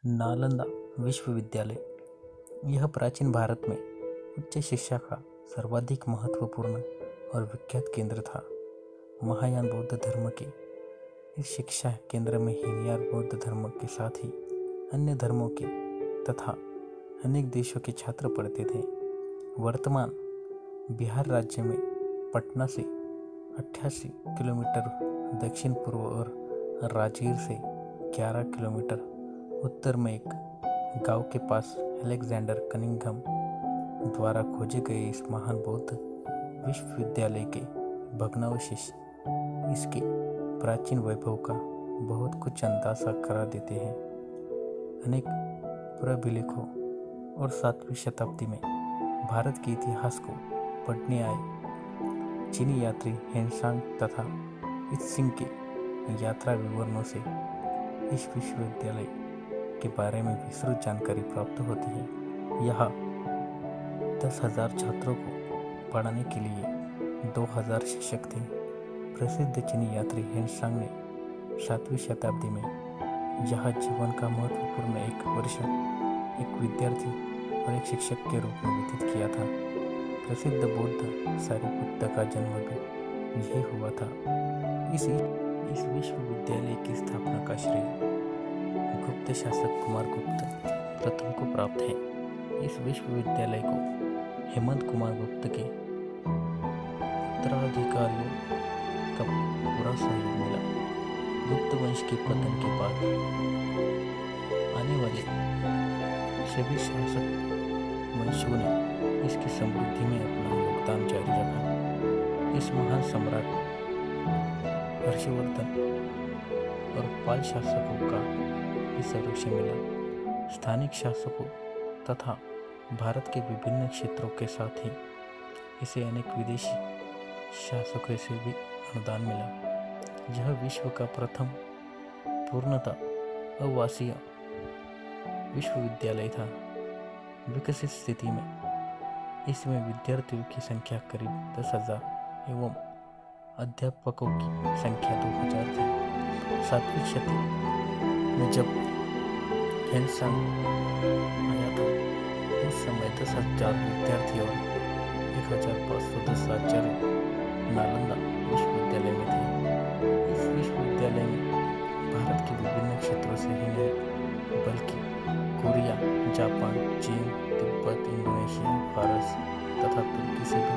नालंदा विश्वविद्यालय यह प्राचीन भारत में उच्च शिक्षा का सर्वाधिक महत्वपूर्ण और विख्यात केंद्र था। महायान बौद्ध धर्म के इस शिक्षा केंद्र में हीनयान बौद्ध धर्म के साथ ही अन्य धर्मों के तथा अनेक देशों के छात्र पढ़ते थे। वर्तमान बिहार राज्य में पटना से 88 किलोमीटर दक्षिण पूर्व और राजगीर से 11 किलोमीटर उत्तर में एक गांव के पास अलेक्जेंडर कनिंघम द्वारा खोजे गए इस महान बौद्ध विश्वविद्यालय के भग्नावशेष इसके प्राचीन वैभव का बहुत कुछ अंदाजा करा देते हैं। अनेक पुराभिलेखों और 7वीं शताब्दी में भारत के इतिहास को पढ़ने आए चीनी यात्री हेनसांग तथा इत्सिंग के यात्रा विवरणों से इस विश्वविद्यालय के बारे में विस्तृत जानकारी प्राप्त होती है। यहाँ 10,000 छात्रों को पढ़ाने के लिए 2,000 शिक्षक थे। प्रसिद्ध चीनी यात्री हेनसांग ने 7वीं शताब्दी में यहाँ जीवन का महत्वपूर्ण एक वर्ष एक विद्यार्थी और एक शिक्षक के रूप में व्यतीत किया था। प्रसिद्ध बौद्ध सारिपुत्त का जन्म भी यही हुआ था। इस विश्वविद्यालय की स्थापना का श्रेय गुप्त शासक कुमार गुप्त प्रथम को प्राप्त है। इस विश्वविद्यालय को हेमंत कुमार गुप्त के उत्तराधिकारियों का पूरा सहयोग मिला। गुप्त वंश के पतन के बाद आने वाले सभी शासक वंशों ने इसकी समृद्धि में अपना योगदान जारी रखा। इस महान सम्राट हर्षवर्धन और पाल शासकों का भी सदस्य मिला। स्थानिक शासकों तथा भारत के विभिन्न क्षेत्रों के साथ ही इसे अनेक विदेशी शासकों से भी अनुदान मिला। यह विश्व का प्रथम पूर्णतः आवासीय विश्वविद्यालय था। विकसित स्थिति में इसमें विद्यार्थियों की संख्या करीब 10,000 एवं अध्यापकों की संख्या 2,000 थी। 7वीं शताब्दी में जब हेनसांग आया था उस समय 10,000 विद्यार्थी और 1,510 आचार्य नालंदा विश्वविद्यालय में थे। इस विश्वविद्यालय में भारत के विभिन्न क्षेत्रों से ही नहीं बल्कि कोरिया, जापान, चीन, तिब्बत, इंडोनेशिया, फारस तथा तुर्की से भी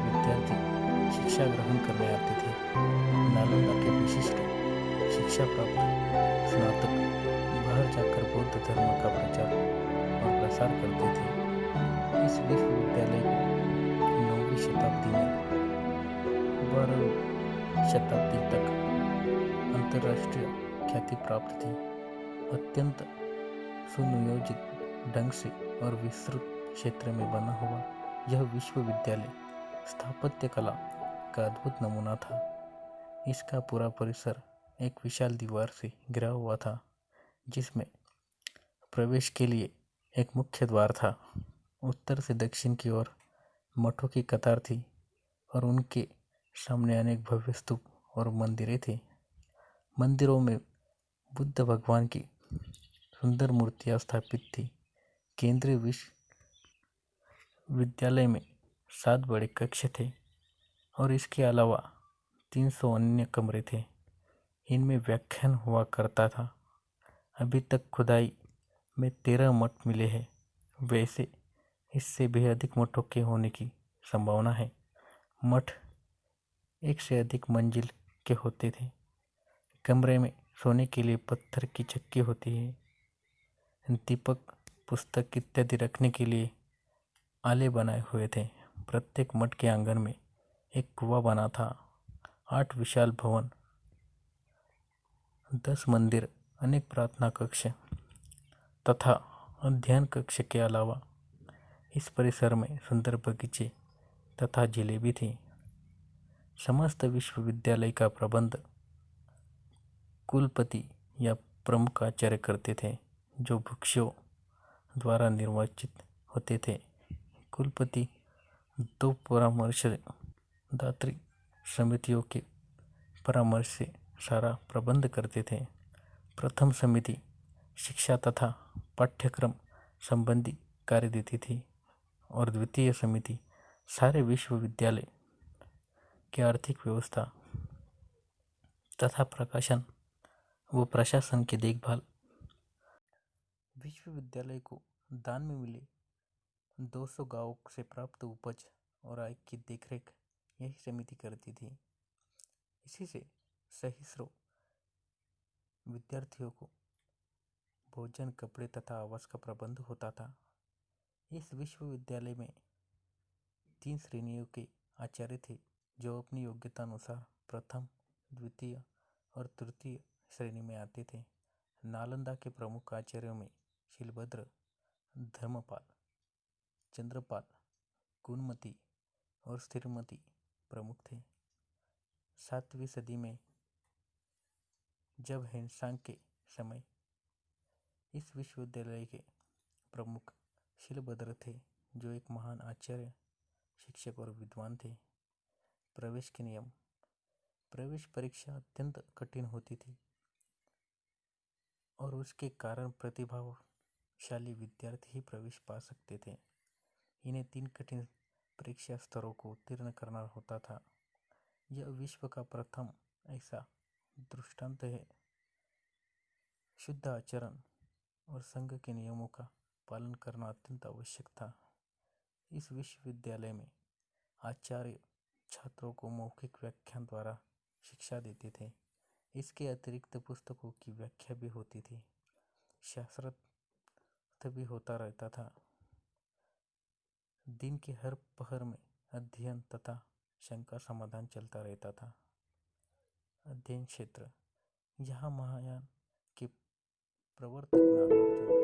विद्यार्थी शिक्षा ग्रहण करने आते थे। नालंदा के विशिष्ट शिक्षा प्राप्त स्नातक बाहर जाकर बौद्ध धर्म का प्रचार और प्रसार करते थे। इस विश्वविद्यालय को 9वीं शताब्दी में 12वीं शताब्दी तक अंतर्राष्ट्रीय ख्याति प्राप्त थी। अत्यंत सुनियोजित ढंग से और विस्तृत क्षेत्र में बना हुआ यह विश्वविद्यालय स्थापत्य कला का अद्भुत नमूना था। इसका पूरा परिसर एक विशाल दीवार से घिरा हुआ था जिसमें प्रवेश के लिए एक मुख्य द्वार था। उत्तर से दक्षिण की ओर मठों की कतार थी और उनके सामने अनेक भव्य स्तूप और मंदिरें थी। मंदिरों में बुद्ध भगवान की सुंदर मूर्तियां स्थापित थी। केंद्रीय विश्वविद्यालय में 7 बड़े कक्ष थे और इसके अलावा 300 अन्य कमरे थे। इनमें व्याख्यान हुआ करता था। अभी तक खुदाई में 13 मठ मिले हैं। वैसे इससे भी अधिक मठों के होने की संभावना है। मठ एक से अधिक मंजिल के होते थे। कमरे में सोने के लिए पत्थर की चक्की होती है। दीपक, पुस्तक इत्यादि रखने के लिए आले बनाए हुए थे। प्रत्येक मठ के आंगन में एक कुआं बना था। 8 विशाल भवन, 10 मंदिर, अनेक प्रार्थना कक्ष तथा अध्ययन कक्ष के अलावा इस परिसर में सुंदर बगीचे तथा झीलें भी थी। समस्त विश्वविद्यालय का प्रबंध कुलपति या प्रमुख आचार्य करते थे जो भिक्षुओं द्वारा निर्वाचित होते थे। कुलपति 2 परामर्शदात्री समितियों के परामर्श से सारा प्रबंध करते थे। प्रथम समिति शिक्षा तथा पाठ्यक्रम संबंधी कार्य देती थी और द्वितीय समिति सारे विश्वविद्यालय की आर्थिक व्यवस्था तथा प्रकाशन व प्रशासन की देखभाल। विश्वविद्यालय को दान में मिले 200 गांवों से प्राप्त उपज और आय की देखरेख यही समिति करती थी। इसी से सहिस्रों विद्यार्थियों को भोजन, कपड़े तथा आवास का प्रबंध होता था। इस विश्वविद्यालय में 3 श्रेणियों के आचार्य थे जो अपनी योग्यता अनुसार प्रथम, द्वितीय और तृतीय श्रेणी में आते थे। नालंदा के प्रमुख आचार्यों में शीलभद्र, धर्मपाल, चंद्रपाल, गुणमती और स्थिरमती प्रमुख थे। 7वीं सदी में जब हेनसांग के समय इस विश्वविद्यालय के प्रमुख शीलभद्र थे जो एक महान आचार्य, शिक्षक और विद्वान थे। प्रवेश के नियम। प्रवेश परीक्षा अत्यंत कठिन होती थी और उसके कारण प्रतिभाशाली विद्यार्थी ही प्रवेश पा सकते थे। इन्हें 3 कठिन परीक्षा स्तरों को उत्तीर्ण करना होता था। यह विश्व का प्रथम ऐसा दृष्टांत है। शुद्ध आचरण और संघ के नियमों का पालन करना अत्यंत आवश्यक था। इस विश्वविद्यालय में आचार्य छात्रों को मौखिक व्याख्यान द्वारा शिक्षा देते थे। इसके अतिरिक्त पुस्तकों की व्याख्या भी होती थी। शास्त्रार्थ भी होता रहता था। दिन के हर पहर में अध्ययन तथा शंका समाधान चलता रहता था। अध्ययन क्षेत्र। यहाँ महायान के प्रवर्तक नागार्जुन